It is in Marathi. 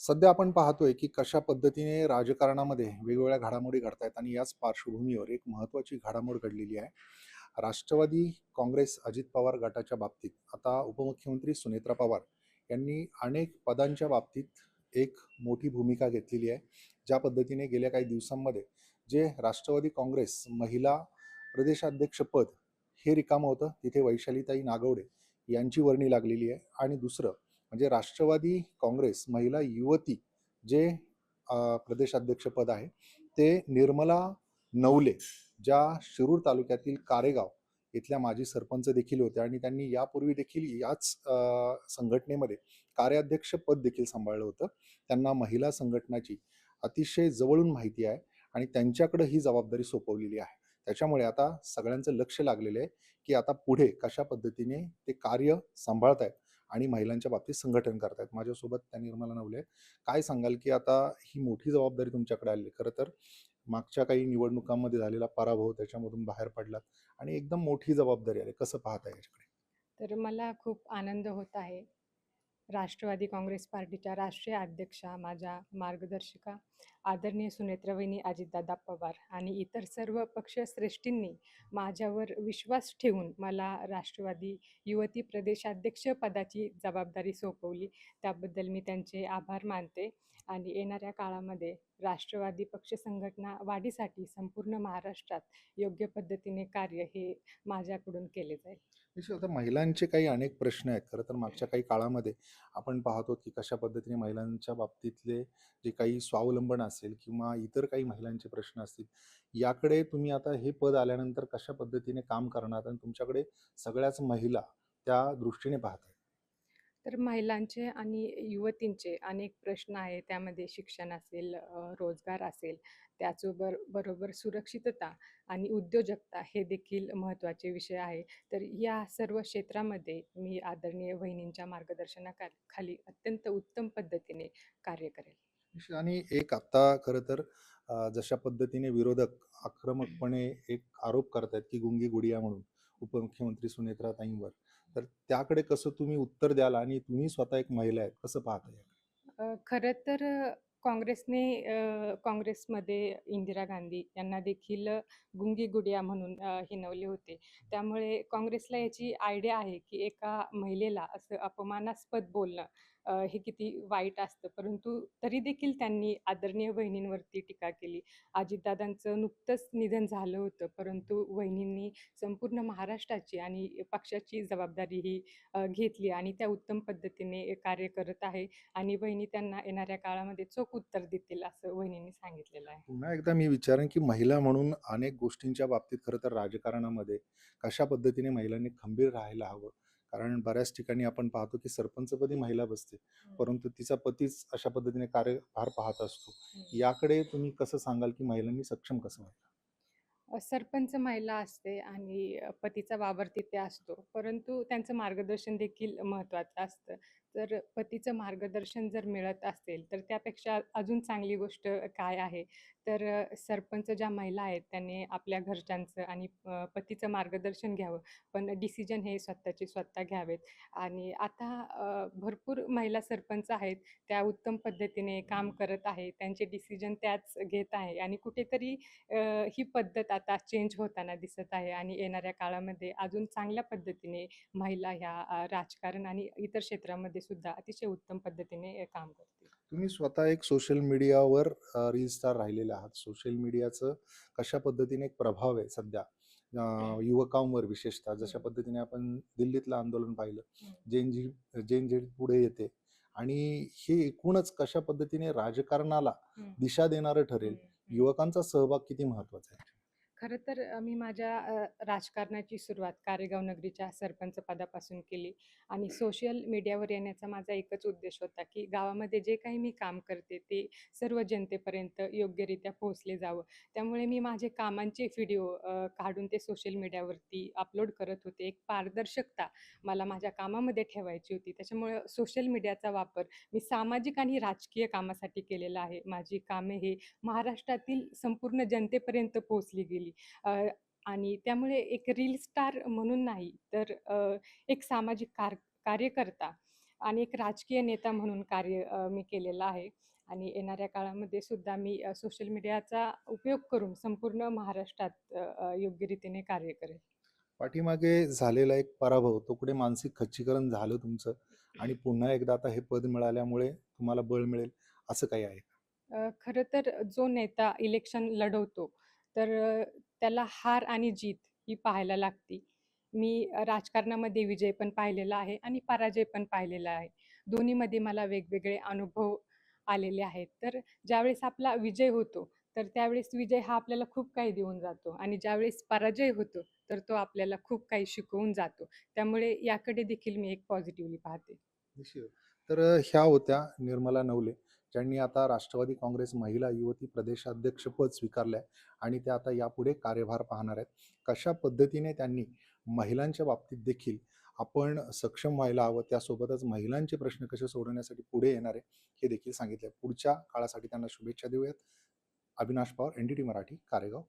सध्या आपण पाहतोय की कशा पद्धतीने राजकारणामध्ये वेगवेगळ्या घडामोडी घडतायत आणि याच पार्श्वभूमीवर एक महत्त्वाची घडामोड घडलेली आहे. राष्ट्रवादी काँग्रेस अजित पवार गटाच्या बाबतीत आता उपमुख्यमंत्री सुनेत्रा पवार यांनी अनेक पदांच्या बाबतीत एक मोठी भूमिका घेतलेली आहे. ज्या पद्धतीने गेल्या काही दिवसांमध्ये जे राष्ट्रवादी काँग्रेस महिला प्रदेशाध्यक्षपद हे रिकामं होतं, तिथे वैशालीताई नागवडे यांची वर्णी लागलेली आहे. आणि दुसरं म्हणजे राष्ट्रवादी काँग्रेस महिला युवती जे प्रदेशाध्यक्षपद आहे ते निर्मला नवले, ज्या शिरूर तालुक्यातील कारेगाव इथल्या माजी सरपंच देखील होत्या आणि त्यांनी यापूर्वी देखील याच संघटनेमध्ये कार्याध्यक्ष पद देखील सांभाळलं होतं. त्यांना महिला संघटनाची अतिशय जवळून माहिती आहे आणि त्यांच्याकडे ही जबाबदारी सोपवलेली आहे. त्याच्यामुळे आता सगळ्यांचं लक्ष लागलेलं आहे की आता पुढे कशा पद्धतीने ते कार्य सांभाळतायत आणि महिलांच्या बाबतीत संघटन करतायत. माझ्यासोबत त्या निर्मला नवले आहेत. काय सांगाल की आता ही मोठी जबाबदारी तुमच्याकडे आली? खरं तर मागच्या काही निवडणुकांमध्ये झालेला पराभव, त्याच्यामधून बाहेर पडलात आणि एकदम मोठी जबाबदारी आली. कसं पाहताय याच्याकडे? तर मला खूप आनंद होत आहे. राष्ट्रवादी काँग्रेस पार्टीच्या राष्ट्रीय अध्यक्षा, माझ्या मार्गदर्शिका आदरणीय सुनेत्रावहिनी अजितदादा पवार आणि इतर सर्व पक्षश्रेष्ठींनी माझ्यावर विश्वास ठेवून मला राष्ट्रवादी युवती प्रदेशाध्यक्ष पदाची जबाबदारी सोपवली. त्याबद्दल मी त्यांचे आभार मानते आणि येणाऱ्या काळामध्ये राष्ट्रवादी पक्ष संघटना वाढीसाठी संपूर्ण महाराष्ट्रात योग्य पद्धतीने कार्य हे माझ्याकडून केले जाईल. निश्चित आता महिलांचे काही अनेक प्रश्न आहेत. खरं तर मागच्या काही काळामध्ये आपण पाहतो की कशा पद्धतीने महिलांच्या बाबतीतले जे काही स्वावलंबन असेल किंवा इतर काही महिलांचे प्रश्न असतील, याकडे तुम्ही आता हे पद आल्यानंतर कशा पद्धतीने काम करणार आणि तुमच्याकडे सगळ्याच महिला त्या दृष्टीने पाहतायत? तर महिलांचे आणि युवतींचे अनेक प्रश्न आहे. त्यामध्ये शिक्षण असेल, रोजगार असेल, बरोबर सुरक्षितता आणि उद्योजकता हे देखील महत्त्वाचे विषय आहे. तर या सर्व क्षेत्रामध्ये मी आदरणीय वहिनींच्या खाली अत्यंत उत्तम पद्धतीने कार्य करेल. निश्चित. आणि एक आता खरं तर जशा पद्धतीने विरोधक आक्रमकपणे एक आरोप करतायत की गुंगी गुडिया म्हणून उपमुख्यमंत्री सुनेत्राताईंवर, तर त्याकडे कसं तुम्ही उत्तर द्याल आणि तुम्ही स्वतः एक महिला आहेत, कसं पाहता याकडे? खरं तर काँग्रेसमध्ये इंदिरा गांधी यांना देखील गुंगी गुडिया म्हणून हिणवले होते. त्यामुळे काँग्रेसला याची आयडिया आहे, की एका महिलेला असं अपमानास्पद बोलणं हे किती वाईट असतं. परंतु तरी देखील त्यांनी आदरणीय वहिनींवरती टीका केली. अजितदादांचं नुकतंच निधन झालं होतं, परंतु वहिनींनी संपूर्ण महाराष्ट्राची आणि पक्षाची जबाबदारी ही घेतली आणि त्या उत्तम पद्धतीने कार्य करत आहे. आणि वहिनी त्यांना येणाऱ्या काळामध्ये चोख उत्तर देतील असं वहिनींनी सांगितलेलं आहे. पुन्हा एकदा मी विचारेन की महिला म्हणून अनेक गोष्टींच्या बाबतीत खरं तर राजकारणामध्ये कशा पद्धतीने महिलांनी खंबीर राहायला हवं. कारण बऱ्याच ठिकाणी आपण पाहतो की सरपंचपदी महिला बसते, हं, परंतु तिचा पतीच अशा पद्धतीने कार्यभार पाहत असतो. हं. याकडे तुम्ही कसं सांगाल की महिलांनी सक्षम कसं व्हायला? सरपंच महिला असते आणि पतीचा वावर तिथे असतो. परंतु त्यांचं मार्गदर्शन देखील महत्त्वाचं असतं. तर पतीचं मार्गदर्शन जर मिळत असेल, तर त्यापेक्षा अजून चांगली गोष्ट काय आहे? तर सरपंच ज्या महिला आहेत, त्यांनी आपल्या घरच्यांचं आणि पतीचं मार्गदर्शन घ्यावं. पण डिसिजन हे स्वतःचे स्वतः घ्यावेत. आणि आता भरपूर महिला सरपंच आहेत, त्या उत्तम पद्धतीने काम करत आहेत. त्यांचे डिसिजन त्याच घेत आहे आणि कुठेतरी ही पद्धत आता चेंज होताना दिसत आहे आणि येणाऱ्या काळामध्ये अजून चांगल्या पद्धतीने महिला ह्या राजकारण आणि इतर क्षेत्रामध्ये सुद्धा अतिशय उत्तम पद्धतीने काम करतील. तुम्ही स्वतः एक सोशल मीडियावर रील स्टार राहिलेले आहात. सोशल मीडियाचं कशा पद्धतीने एक प्रभाव आहे सध्या युवकांवर विशेषतः. जशा हं, पद्धतीने आपण दिल्लीतलं आंदोलन पाहिलं, हं, जेन झी जेन झेड पुढे येते आणि हे एकूणच कशा पद्धतीने राजकारणाला हं, दिशा देणारं ठरेल, हं, हं. युवकांचा सहभाग किती महत्वाचा आहे? खरं तर मी माझ्या राजकारणाची सुरुवात कारेगाव नगरीच्या सरपंच पदापासून केली आणि सोशल मीडियावर येण्याचा माझा एकच उद्देश होता, की गावामध्ये जे काही मी काम करते ते सर्व जनतेपर्यंत योग्यरित्या पोहोचले जावं. त्यामुळे मी माझे कामांचे व्हिडिओ काढून ते सोशल मीडियावरती अपलोड करत होते. एक पारदर्शकता मला माझ्या कामामध्ये ठेवायची होती. त्याच्यामुळं सोशल मीडियाचा वापर मी सामाजिक आणि राजकीय कामासाठी केलेला आहे. माझी कामे हे महाराष्ट्रातील संपूर्ण जनतेपर्यंत पोहोचली गेली. आणि त्यामुळे एक रील स्टार म्हणून नाही, तर एक सामाजिक कार्यकर्ता आणि एक राजकीय नेता म्हणून कार्य मी केलेलं आहे आणि येणाऱ्या काळामध्ये सुद्धा मी सोशल मीडियाचा उपयोग करून संपूर्ण महाराष्ट्रात योग्य रीतीने कार्य करेल. पाठीमागे झालेला एक पराभव, तो कुठे मानसिक खच्चीकरण झालं तुमचं आणि पुन्हा एकदा आता हे पद मिळाल्यामुळे तुम्हाला बळ मिळेल, असं काही आहे का? खरं तर जो नेता इलेक्शन लढवतो, तर त्याला हार आणि जीत ही पाहायला लागती. मी राजकारणामध्ये विजय पण पाहिलेला आहे आणि पराजय पण पाहिलेला आहे. दोन्हीमध्ये मला वेगवेगळे अनुभव आलेले आहेत. तर ज्यावेळेस आपला विजय होतो, तर त्यावेळेस विजय हा आपल्याला खूप काही देऊन जातो आणि ज्यावेळेस पराजय होतो, तर तो आपल्याला खूप काही शिकवून जातो. त्यामुळे याकडे देखील मी एक पॉझिटिव्हली पाहते. निश्चित. तर ह्या होत्या निर्मला नवले, ज्यांनी आता राष्ट्रवादी काँग्रेस महिला युवती प्रदेशाध्यक्षपद स्वीकारलं आहे आणि त्या आता यापुढे कार्यभार पाहणार आहेत. कशा पद्धतीने त्यांनी महिलांच्या बाबतीत देखील आपण सक्षम व्हायला हवं, त्यासोबतच महिलांचे प्रश्न कसे सोडवण्यासाठी पुढे येणार आहे, हे देखील सांगितलं. पुढच्या काळासाठी त्यांना शुभेच्छा देऊयात. अविनाश पवार, NDT मराठी, कारेगाव.